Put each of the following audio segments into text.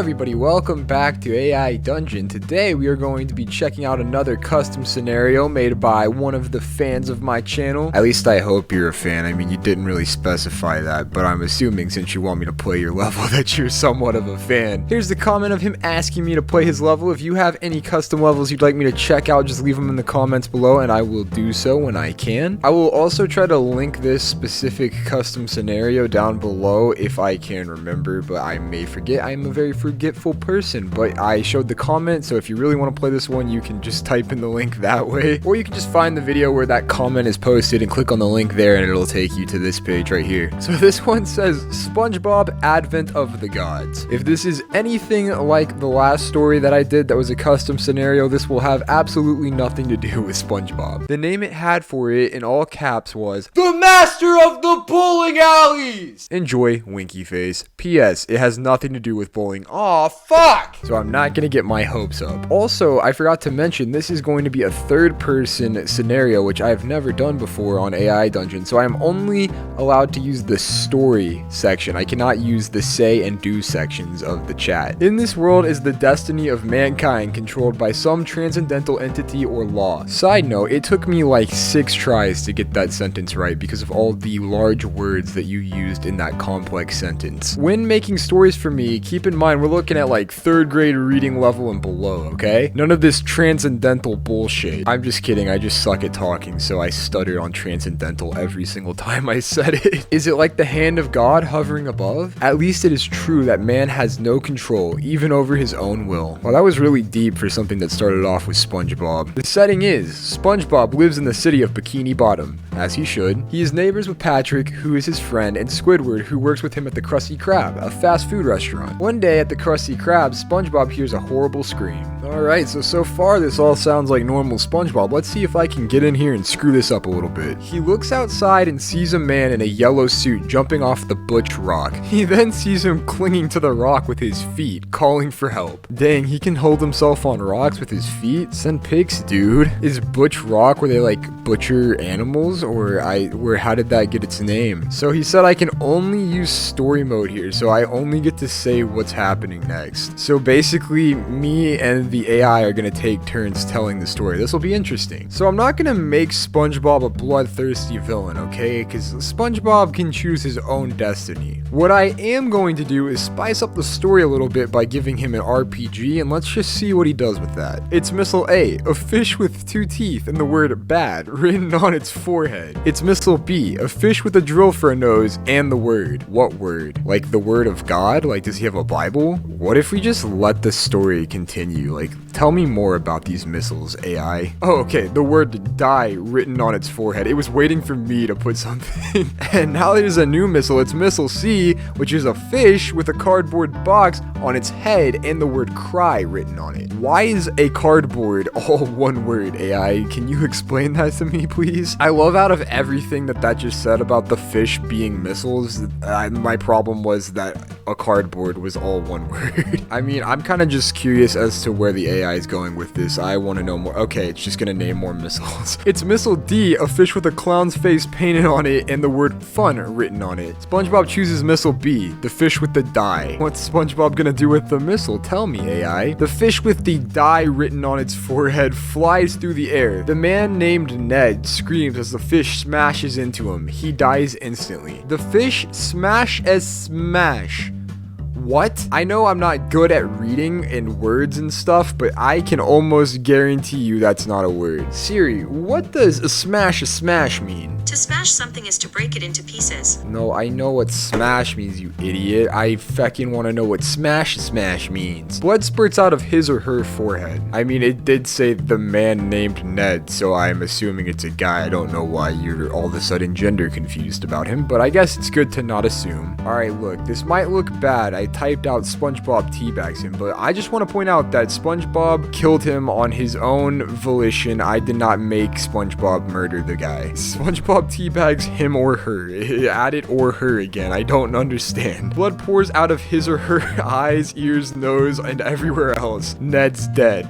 everybody, welcome back to AI Dungeon. Today we are going to be checking out another custom scenario made by one of the fans of my channel. At least I hope you're a fan. I mean, you didn't really specify that, but I'm assuming since you want me to play your level that you're somewhat of a fan. Here's the comment of him asking me to play his level. If you have any custom levels you'd like me to check out, just leave them in the comments below and I will do so when I can. I will also try to link this specific custom scenario down below if I can remember, but I may forget. I'm a very forgetful person, but I showed the comment, so if you really want to play this one, you can just type in the link that way, or you can just find the video where that comment is posted and click on the link there and it'll take you to this page right here. So this one says SpongeBob Advent of the Gods. If this is anything like the last story that I did that was a custom scenario, this will have absolutely nothing to do with SpongeBob. The name it had for it in all caps was The Master of the Bowling Alleys! Enjoy, winky face. P.S. It has nothing to do with bowling. Aw, fuck! So I'm not gonna get my hopes up. Also, I forgot to mention, this is going to be a third-person scenario, which I've never done before on AI Dungeon, so I'm only allowed to use the story section. I cannot use the say and do sections of the chat. In this world is the destiny of mankind controlled by some transcendental entity or law. Side note, it took me like 6 tries to get that sentence right because of all the large words that you used in that complex sentence. When making stories for me, keep in mind we're looking at like 3rd grade reading level and below, okay? None of this transcendental bullshit. I'm just kidding, I just suck at talking, so I stuttered on transcendental every single time I said it. Is it like the hand of God hovering above? At least it is true that man has no control, even over his own will. Well, that was really deep for something that started off with SpongeBob. The setting is, SpongeBob lives in the city of Bikini Bottom, as he should. He is neighbors with Patrick, who is his friend, and Squidward, who works with him at the Krusty Krab, a fast food restaurant. One day at the Krusty Krab, SpongeBob hears a horrible scream. Alright, so far this all sounds like normal SpongeBob. Let's see if I can get in here and screw this up a little bit. He looks outside and sees a man in a yellow suit jumping off the Butch Rock. He then sees him clinging to the rock with his feet, calling for help. Dang, he can hold himself on rocks with his feet? Send pics, dude. Is Butch Rock where they like butcher animals, or how did that get its name? So he said I can only use story mode here, so I only get to say what's happening next. So basically, me and the AI are gonna take turns telling the story. This will be interesting. So I'm not gonna make SpongeBob a bloodthirsty villain, okay? Because SpongeBob can choose his own destiny. What I am going to do is spice up the story a little bit by giving him an RPG, and let's just see what he does with that. It's Missile A, a fish with 2 teeth and the word bad written on its forehead. It's Missile B, a fish with a drill for a nose and the word. What word? Like the word of God? Like, does he have a Bible? What if we just let the story continue? Like, tell me more about these missiles, AI. Oh, okay, the word die written on its forehead. It was waiting for me to put something. And now there's a new missile. It's Missile C, which is a fish with a cardboard box on its head and the word cry written on it. Why is a cardboard all one word, AI? Can you explain that to me, please? I love out of everything that just said about the fish being missiles, my problem was that a cardboard was all one word. I mean, I'm kind of just curious as to where the AI is going with this. I want to know more. Okay, it's just gonna name more missiles. It's Missile D, a fish with a clown's face painted on it and the word fun written on it. SpongeBob chooses Missile B, the fish with the die. What's SpongeBob gonna do with the missile? Tell me, AI. The fish with the die written on its forehead flies through the air. The man named Ned screams as the fish smashes into him. He dies instantly. The fish smash as smash. What? I know I'm not good at reading and words and stuff, but I can almost guarantee you that's not a word. Siri, what does a smash mean? To smash something is to break it into pieces. No, I know what smash means, you idiot. I feckin' want to know what smash means. Blood spurts out of his or her forehead. I mean, it did say the man named Ned, so I'm assuming it's a guy. I don't know why you're all of a sudden gender confused about him, but I guess it's good to not assume. Alright, look, this might look bad. I typed out SpongeBob teabags him, but I just want to point out that SpongeBob killed him on his own volition. I did not make SpongeBob murder the guy. SpongeBob SpongeBob teabags him or her. Added or her again. I don't understand. Blood pours out of his or her eyes, ears, nose, and everywhere else. Ned's dead.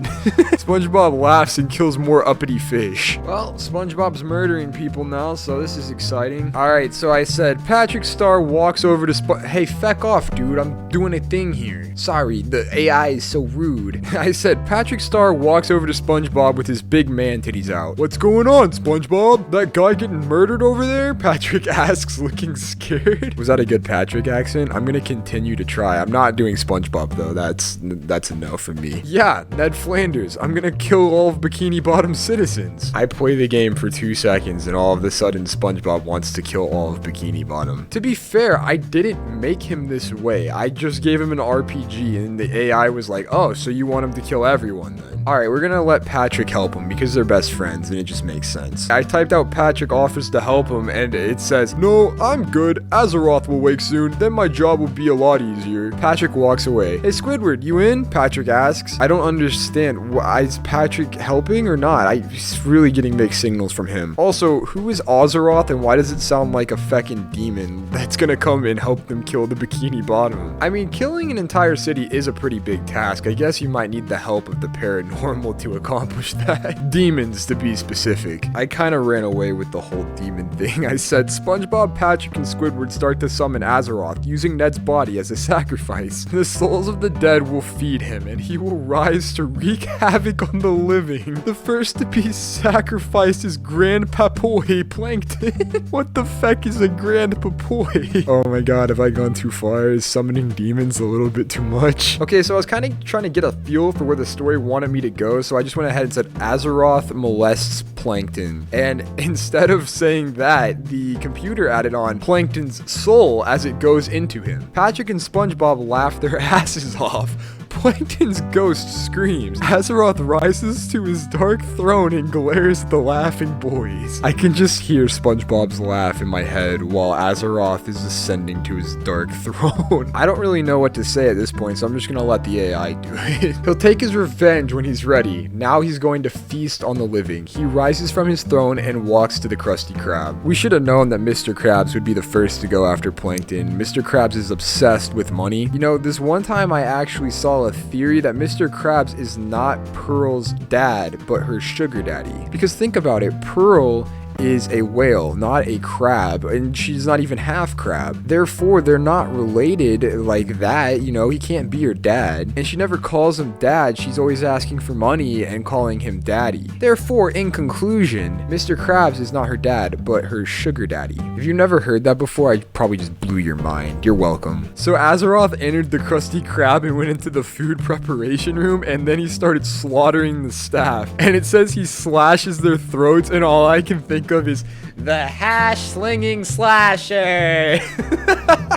SpongeBob laughs and kills more uppity fish. Well, SpongeBob's murdering people now, so this is exciting. Alright, so I said, Patrick Star walks over to Hey, feck off, dude. I'm doing a thing here. Sorry, the AI is so rude. I said, Patrick Star walks over to SpongeBob with his big man titties out. What's going on, SpongeBob? That guy getting murdered over there? Patrick asks, looking scared. Was that a good Patrick accent? I'm gonna continue to try. I'm not doing SpongeBob, though. That's a no for me. Yeah, Ned Flanders. I'm gonna kill all of Bikini Bottom's citizens. I play the game for 2 seconds, and all of a sudden, SpongeBob wants to kill all of Bikini Bottom. To be fair, I didn't make him this way. I just gave him an RPG, and the AI was like, oh, so you want him to kill everyone then? Alright, we're gonna let Patrick help him because they're best friends, and it just makes sense. I typed out Patrick offers to help him, and it says, no, I'm good. Azeroth will wake soon, then my job will be a lot easier. Patrick walks away. Hey, Squidward, you in? Patrick asks. I don't understand. Is Patrick helping or not? I'm really getting mixed signals from him. Also, who is Azeroth, and why does it sound like a feckin' demon that's gonna come and help them kill the Bikini Bottom? I mean, killing an entire city is a pretty big task. I guess you might need the help of the paranormal to accomplish that. Demons, to be specific. I kind of ran away with the whole demon thing. I said, SpongeBob, Patrick, and Squidward start to summon Azeroth, using Ned's body as a sacrifice. The souls of the dead will feed him, and he will rise to wreak havoc on the living. The first to be sacrificed is Grand Papoy Plankton. What the feck is a Grand Papoy? Oh my god, have I gone too far? Is summoning demons a little bit too much? Okay, so I was kind of trying to get a feel for where the story wanted me to go, so I just went ahead and said Azeroth molests Plankton. And instead of saying that, the computer added on Plankton's soul as it goes into him. Patrick and SpongeBob laugh their asses off. Plankton's ghost screams. Azeroth rises to his dark throne and glares at the laughing boys. I can just hear SpongeBob's laugh in my head while Azeroth is ascending to his dark throne. I don't really know what to say at this point, so I'm just gonna let the AI do it. He'll take his revenge when he's ready. Now he's going to feast on the living. He rises from his throne and walks to the Krusty Krab. We should have known that Mr. Krabs would be the first to go after Plankton. Mr. Krabs is obsessed with money. You know, this one time I actually saw a theory that Mr. Krabs is not Pearl's dad, but her sugar daddy. Because think about it, Pearl is a whale, not a crab, and she's not even half crab. Therefore, they're not related like that, you know, he can't be her dad. And she never calls him dad, she's always asking for money and calling him daddy. Therefore, in conclusion, Mr. Krabs is not her dad, but her sugar daddy. If you've never heard that before, I probably just blew your mind. You're welcome. So Azeroth entered the Krusty Krab and went into the food preparation room, and then he started slaughtering the staff. And it says he slashes their throats, and all I can think of is the hash slinging slasher.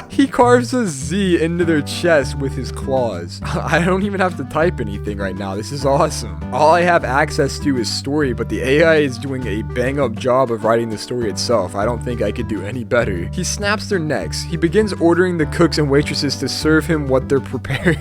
He carves a Z into their chest with his claws. I don't even have to type anything right now. This is awesome. All I have access to is story, but the AI is doing a bang up job of writing the story itself. I don't think I could do any better. He snaps their necks. He begins ordering the cooks and waitresses to serve him what they're preparing.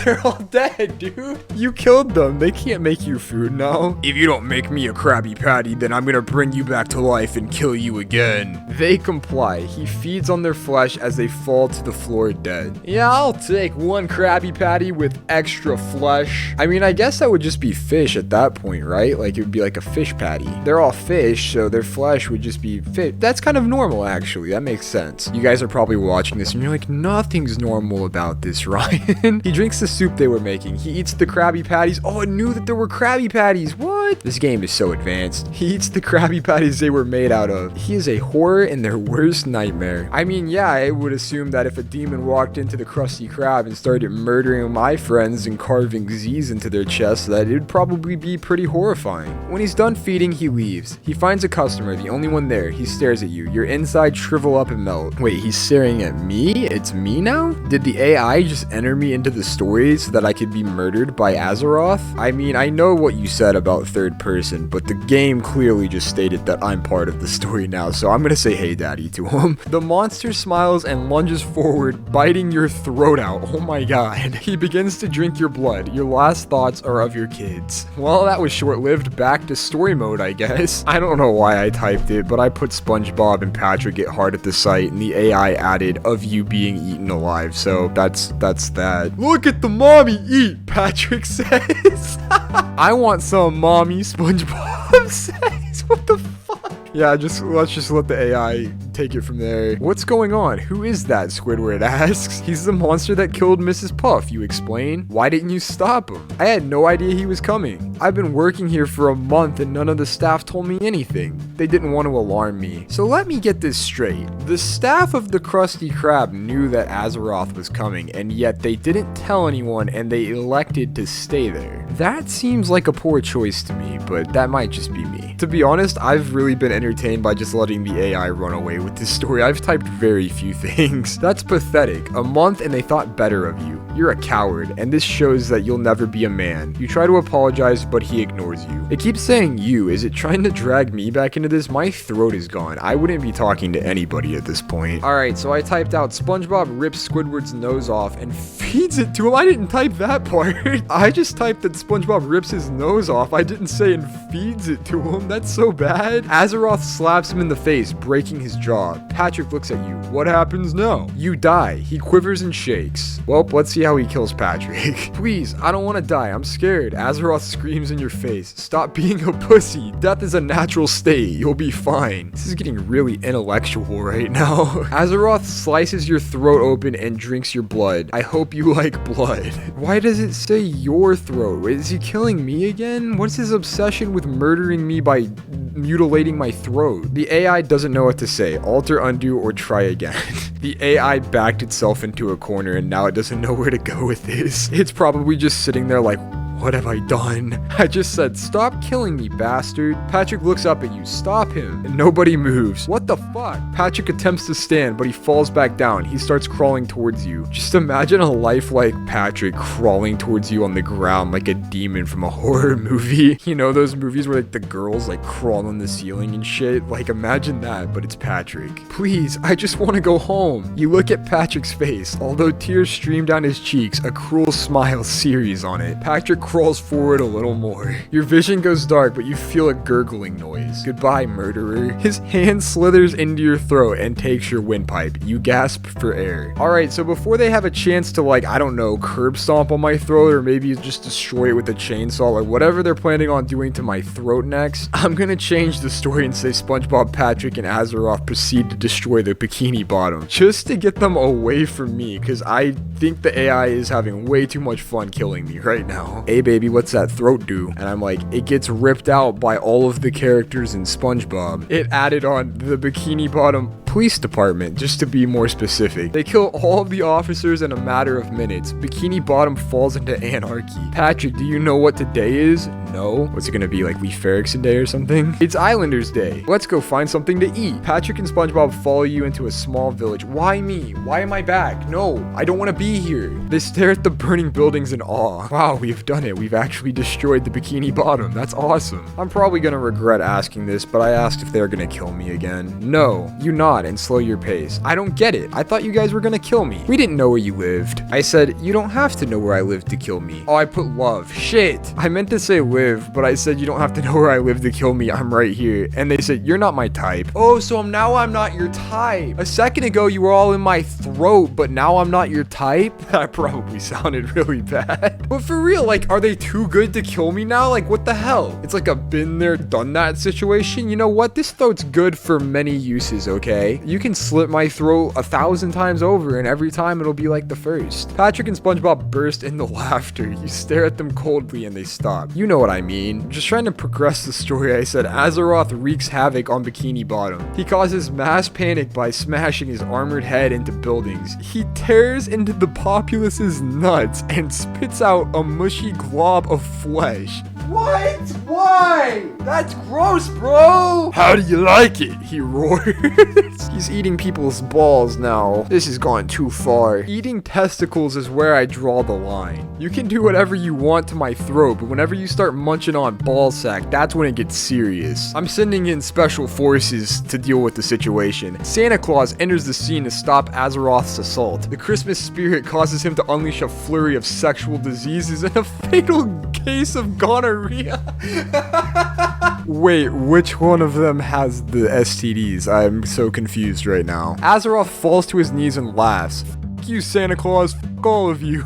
They're all dead, dude. You killed them. They can't make you food now. If you don't make me a Krabby Patty, then I'm gonna bring you back to life and kill you again. They comply. He feeds on their flesh as they fall to the floor dead. Yeah, I'll take one Krabby Patty with extra flesh. I mean, I guess that would just be fish at that point, right? Like, it would be like a fish patty. They're all fish, so their flesh would just be fish. That's kind of normal, actually. That makes sense. You guys are probably watching this and you're like, nothing's normal about this, Ryan. He drinks the soup they were making. He eats the Krabby Patties. Oh, I knew that there were Krabby Patties. What? This game is so advanced. He eats the Krabby Patties they were made out of. He is a horror and their worst nightmare. I mean, yeah, I would assume that if a demon walked into the Krusty Krab and started murdering my friends and carving Z's into their chests, that it would probably be pretty horrifying. When he's done feeding, he leaves. He finds a customer, the only one there. He stares at you. Your inside shrivel up and melt. Wait, he's staring at me? It's me now? Did the AI just enter me into the story so that I could be murdered by Azeroth? I mean, I know what you said about third person, but the game clearly just stated that I'm part of the story now, so I'm gonna say hey daddy to him. The monster smiles and and lunges forward, biting your throat out. Oh my god. He begins to drink your blood. Your last thoughts are of your kids. Well, that was short-lived. Back to story mode, I guess. I don't know why I typed it, but I put SpongeBob and Patrick get hard at the sight, and the AI added of you being eaten alive. So that's that. Look at the mommy eat, Patrick says. I want some mommy, SpongeBob says. What the fuck? Yeah, let's just let the AI take it from there. What's going on? Who is that? Squidward asks. He's the monster that killed Mrs. Puff, you explain. Why didn't you stop him? I had no idea he was coming. I've been working here for a month and none of the staff told me anything. They didn't want to alarm me. So let me get this straight. The staff of the Krusty Krab knew that Azeroth was coming, and yet they didn't tell anyone and they elected to stay there. That seems like a poor choice to me, but that might just be me. To be honest, I've really been entertained by just letting the AI run away with this story. I've typed very few things. That's pathetic. A month and they thought better of you. You're a coward, and this shows that you'll never be a man. You try to apologize, but he ignores you. It keeps saying you. Is it trying to drag me back into this? My throat is gone. I wouldn't be talking to anybody at this point. Alright, so I typed out SpongeBob rips Squidward's nose off and feeds it to him. I didn't type that part. I just typed that SpongeBob rips his nose off. I didn't say and feeds it to him. That's so bad. Azeroth slaps him in the face, breaking his jaw. Patrick looks at you. What happens now? You die. He quivers and shakes. Well, let's see how he kills Patrick. Please, I don't want to die. I'm scared. Azeroth screams in your face. Stop being a pussy. Death is a natural state. You'll be fine. This is getting really intellectual right now. Azeroth slices your throat open and drinks your blood. I hope you like blood. Why does it say your throat? Is he killing me again? What's his obsession with murdering me by mutilating my throat? The AI doesn't know what to say. Alter, undo, or try again. The AI backed itself into a corner and now it doesn't know where to go with this. It's probably just sitting there like, what have I done? I just said, stop killing me, bastard. Patrick looks up at you. Stop him. And nobody moves. What the fuck? Patrick attempts to stand, but he falls back down. He starts crawling towards you. Just imagine a life like Patrick crawling towards you on the ground like a demon from a horror movie. You know those movies where like the girls like crawl on the ceiling and shit? Like imagine that, but it's Patrick. Please, I just want to go home. You look at Patrick's face. Although tears stream down his cheeks, a cruel smile series on it. Patrick crawls forward a little more. Your vision goes dark, but you feel a gurgling noise. Goodbye, murderer. His hand slithers into your throat and takes your windpipe. You gasp for air. Alright, so before they have a chance to like, I don't know, curb stomp on my throat or maybe just destroy it with a chainsaw or whatever they're planning on doing to my throat next, I'm gonna change the story and say SpongeBob, Patrick, and Azeroth proceed to destroy the Bikini Bottom just to get them away from me because I think the AI is having way too much fun killing me right now. Hey baby, what's that throat do? And I'm like, it gets ripped out by all of the characters in SpongeBob. It added on the Bikini Bottom Police Department, just to be more specific. They kill all of the officers in a matter of minutes. Bikini Bottom falls into anarchy. Patrick, do you know what today is? No. What's it gonna be, like Leif Erikson Day or something? It's Islanders Day. Let's go find something to eat. Patrick and SpongeBob follow you into a small village. Why me? Why am I back? No, I don't want to be here. They stare at the burning buildings in awe. Wow, we've done it. We've actually destroyed the Bikini Bottom. That's awesome. I'm probably gonna regret asking this, but I asked if they're gonna kill me again. No, you nod and slow your pace. I don't get it. I thought you guys were gonna kill me. We didn't know where you lived. I said, you don't have to know where I live to kill me. Oh, I put love. Shit. I meant to say live, but I said you don't have to know where I live to kill me. I'm right here. And they said, you're not my type. Oh, so now I'm not your type. A second ago, you were all in my throat, but now I'm not your type? That probably sounded really bad. But for real, like, are they too good to kill me now? Like, what the hell? It's like a been there, done that situation. You know what? This throat's good for many uses, okay? You can slit my throat 1,000 times over, and every time it'll be like the first. Patrick and SpongeBob burst into laughter. You stare at them coldly, and they stop. You know what I mean. Just trying to progress the story, I said Azeroth wreaks havoc on Bikini Bottom. He causes mass panic by smashing his armored head into buildings. He tears into the populace's nuts and spits out a mushy glob of flesh. What? Why? That's gross, bro! How do you like it? He roars. He's eating people's balls now. This has gone too far. Eating testicles is where I draw the line. You can do whatever you want to my throat, but whenever you start munching on ballsack, that's when it gets serious. I'm sending in special forces to deal with the situation. Santa Claus enters the scene to stop Azeroth's assault. The Christmas spirit causes him to unleash a flurry of sexual diseases and a fatal case of gonorrhea. Wait, which one of them has the STDs? I'm so confused right now. Azeroth falls to his knees and laughs. F you, Santa Claus. F all of you.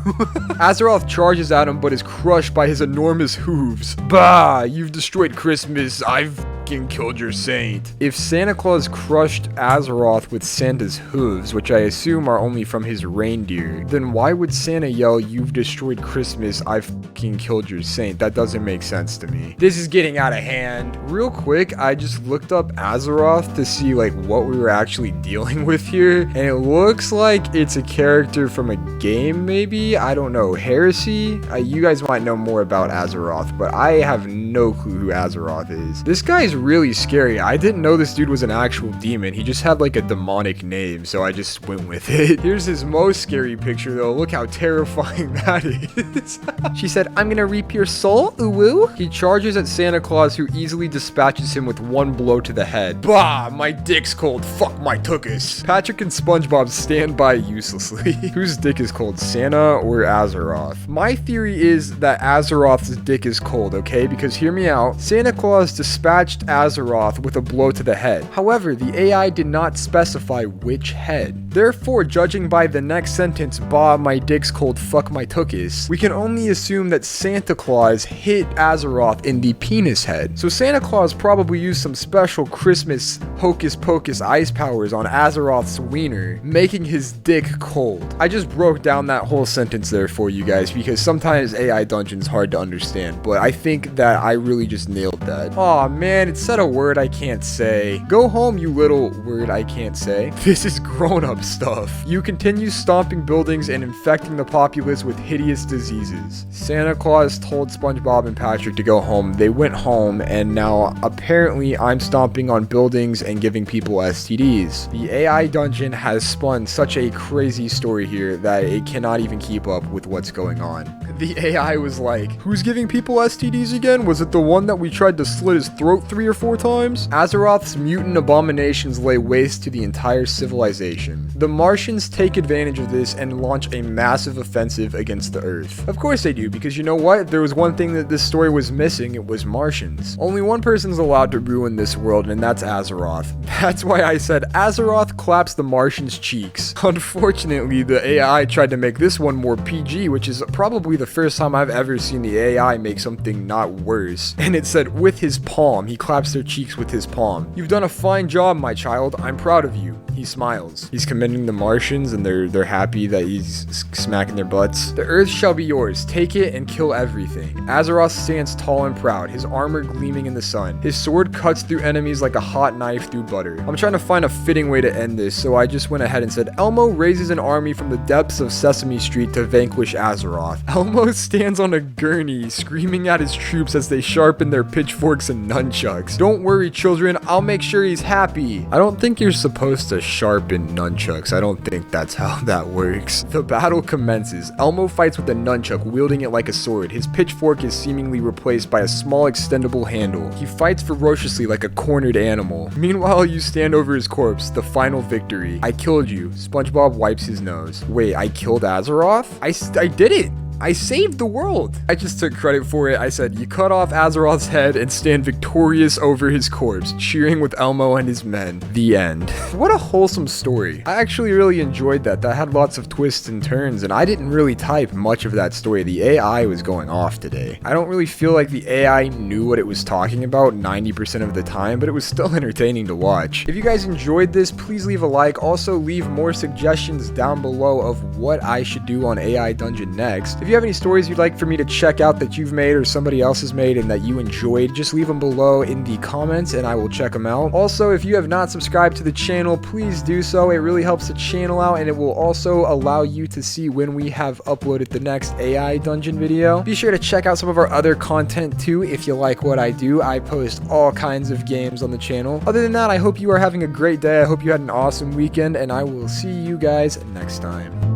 Azeroth charges at him but is crushed by his enormous hooves. Bah, you've destroyed Christmas. I've killed your saint. If Santa Claus crushed Azeroth with Santa's hooves, which I assume are only from his reindeer, then why would Santa yell, "You've destroyed Christmas, I've killed your saint"? That doesn't make sense to me. This is getting out of hand. Real quick, I just looked up Azeroth to see like what we were actually dealing with here, and it looks like it's a character from a game, maybe? I don't know. Heresy? You guys might know more about Azeroth, but I have no clue who Azeroth is. This guy's really scary. I didn't know this dude was an actual demon. He just had like a demonic name, so I just went with it. Here's his most scary picture though. Look how terrifying that is. She said, "I'm gonna reap your soul, ooh-woo." He charges at Santa Claus, who easily dispatches him with one blow to the head. Bah, my dick's cold. Fuck my tuchus. Patrick and SpongeBob stand by uselessly. Whose dick is cold, Santa or Azeroth? My theory is that Azeroth's dick is cold, okay? Because hear me out. Santa Claus dispatched Azeroth with a blow to the head. However, the AI did not specify which head. Therefore, judging by the next sentence, "Bah, my dick's cold, fuck my tuchus," we can only assume that Santa Claus hit Azeroth in the penis head. So Santa Claus probably used some special Christmas hocus pocus ice powers on Azeroth's wiener, making his dick cold. I just broke down that whole sentence there for you guys because sometimes AI Dungeon's hard to understand, but I think that I really just nailed that. Aw man, it said a word I can't say. Go home, you little word I can't say. This is grown-up stuff. You continue stomping buildings and infecting the populace with hideous diseases. Santa Claus told SpongeBob and Patrick to go home. They went home, and now apparently I'm stomping on buildings and giving people STDs. The AI Dungeon has spun such a crazy story here that it cannot even keep up with what's going on. The AI was like, "Who's giving people STDs again? Was it the one that we tried to slit his throat 3 or 4 times?" Azeroth's mutant abominations lay waste to the entire civilization. The Martians take advantage of this and launch a massive offensive against the Earth. Of course they do, because you know what? If there was one thing that this story was missing, it was Martians. Only one person's allowed to ruin this world, and that's Azeroth. That's why I said Azeroth claps the Martians' cheeks. Unfortunately, the AI tried to make this one more PG, which is probably the first time I've ever seen the AI make something not worse. And it said, "With his palm." He claps their cheeks with his palm. "You've done a fine job, my child. I'm proud of you." He smiles. He's commending the Martians, and they're happy that he's smacking their butts. "The Earth shall be yours. Take it and kill everything." Azeroth stands tall and proud, his armor gleaming in the sun. His sword cuts through enemies like a hot knife through butter. I'm trying to find a fitting way to end this, so I just went ahead and said, "Elmo raises an army from the depths of Sesame Street to vanquish Azeroth." Elmo stands on a gurney, screaming at his troops as they sharpen their pitchforks and nunchucks. "Don't worry, children. I'll make sure he's happy." I don't think you're supposed to sharpen nunchucks. I don't think that's how that works. The battle commences. Elmo fights with a nunchuck, wielding it like a sword. His pitchfork is seemingly replaced by a small extendable handle. He fights ferociously like a cornered animal. Meanwhile, you stand over his corpse. The final victory. "I killed you." SpongeBob wipes his nose. "Wait, I killed Azeroth? I did it! I saved the world." I just took credit for it. I said, "You cut off Azeroth's head and stand victorious over his corpse, cheering with Elmo and his men." The end. What a wholesome story. I actually really enjoyed that. That had lots of twists and turns, and I didn't really type much of that story. The AI was going off today. I don't really feel like the AI knew what it was talking about 90% of the time, but it was still entertaining to watch. If you guys enjoyed this, please leave a like. Also, leave more suggestions down below of what I should do on AI Dungeon next. If If you have any stories you'd like for me to check out that you've made or somebody else has made and that you enjoyed, just leave them below in the comments and I will check them out. Also, if you have not subscribed to the channel, please do so. It really helps the channel out, and it will also allow you to see when we have uploaded the next AI dungeon video. Be sure to check out some of our other content too if you like what I do. I post all kinds of games on the channel. Other than that, I hope you are having a great day. I hope you had an awesome weekend, and I will see you guys next time.